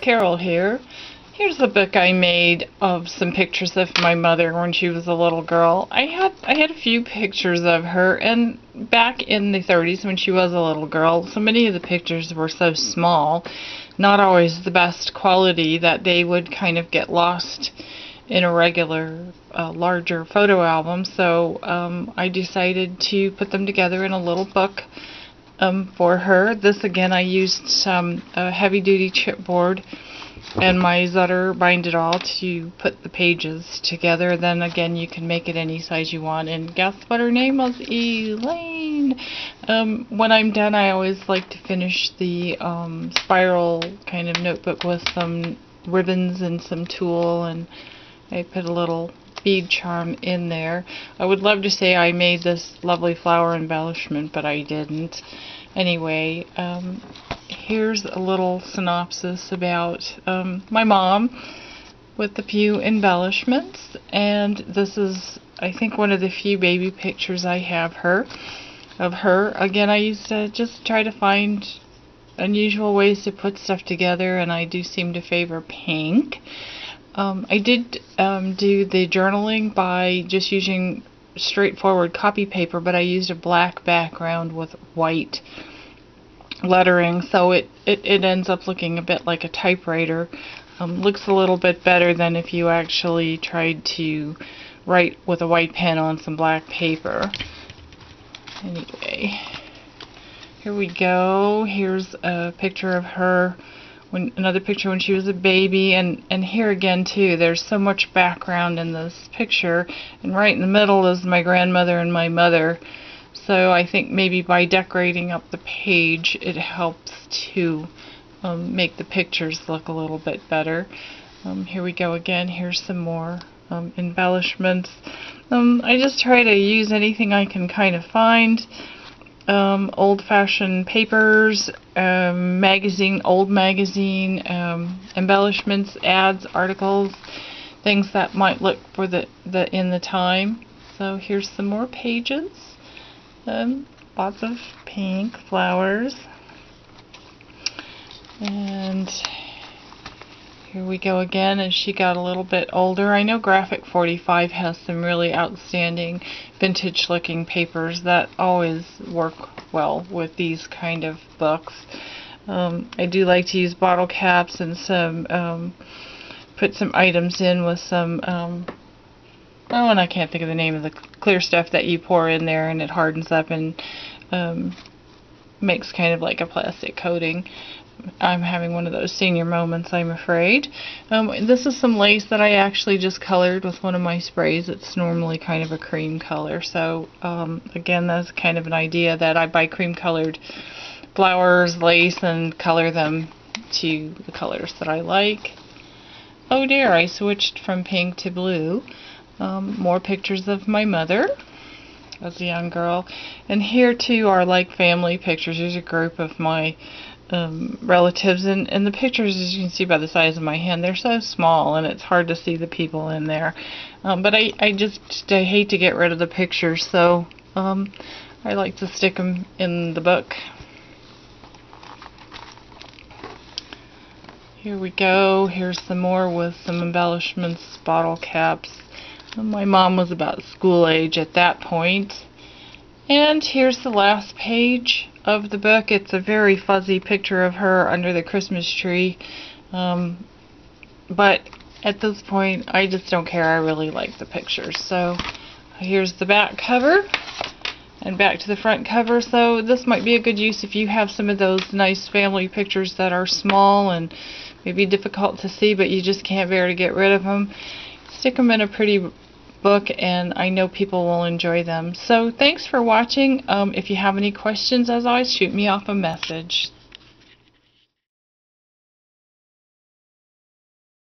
Carol here. Here's a book I made of some pictures of my mother when she was a little girl. I had a few pictures of her, and back in the 30s when she was a little girl, so many of the pictures were so small, not always the best quality, that they would kind of get lost in a regular larger photo album. So I decided to put them together in a little book for her. This again, I used some heavy-duty chipboard and my Zutter Bind It All to put the pages together. Then again, you can make it any size you want. And guess what her name was? Elaine. When I'm done, I always like to finish the spiral kind of notebook with some ribbons and some tulle, and I put a little bead charm in there. I would love to say I made this lovely flower embellishment, but I didn't. Anyway, here's a little synopsis about my mom with a few embellishments, and this is, I think, one of the few baby pictures I have of her. Again, I used to just try to find unusual ways to put stuff together, and I do seem to favor pink. I did do the journaling by just using straightforward copy paper, but I used a black background with white lettering, so it ends up looking a bit like a typewriter. Looks a little bit better than if you actually tried to write with a white pen on some black paper. Anyway, here we go. Here's a picture of her, another picture when she was a baby, and here again too, there's so much background in this picture, and right in the middle is my grandmother and my mother. So I think maybe by decorating up the page, it helps to make the pictures look a little bit better. Here we go again. Here's some more embellishments. I just try to use anything I can kind of find. Old-fashioned papers, old magazine embellishments, ads, articles, things that might look for in the time. So here's some more pages. Lots of pink flowers, and here we go again as she got a little bit older. I know Graphic 45 has some really outstanding vintage looking papers that always work well with these kind of books. I do like to use bottle caps and some put some items in with some oh, and I can't think of the name of the clear stuff that you pour in there, and it hardens up and makes kind of like a plastic coating. I'm having one of those senior moments, I'm afraid. This is some lace that I actually just colored with one of my sprays. It's normally kind of a cream color. So again, that's kind of an idea that I buy cream colored flowers, lace, and color them to the colors that I like. Oh dear, I switched from pink to blue. More pictures of my mother as a young girl, and here too are like family pictures. There's a group of my relatives, and the pictures, as you can see by the size of my hand, they're so small and it's hard to see the people in there, but I hate to get rid of the pictures, so I like to stick them in the book. Here we go. Here's some more with some embellishments, bottle caps. My mom was about school age at that point. And here's the last page of the book. It's a very fuzzy picture of her under the Christmas tree. But at this point, I just don't care. I really like the pictures. So here's the back cover. And back to the front cover. So this might be a good use if you have some of those nice family pictures that are small and maybe difficult to see, but you just can't bear to get rid of them. Stick them in a pretty book, and I know people will enjoy them. So thanks for watching. If you have any questions, as always, shoot me off a message.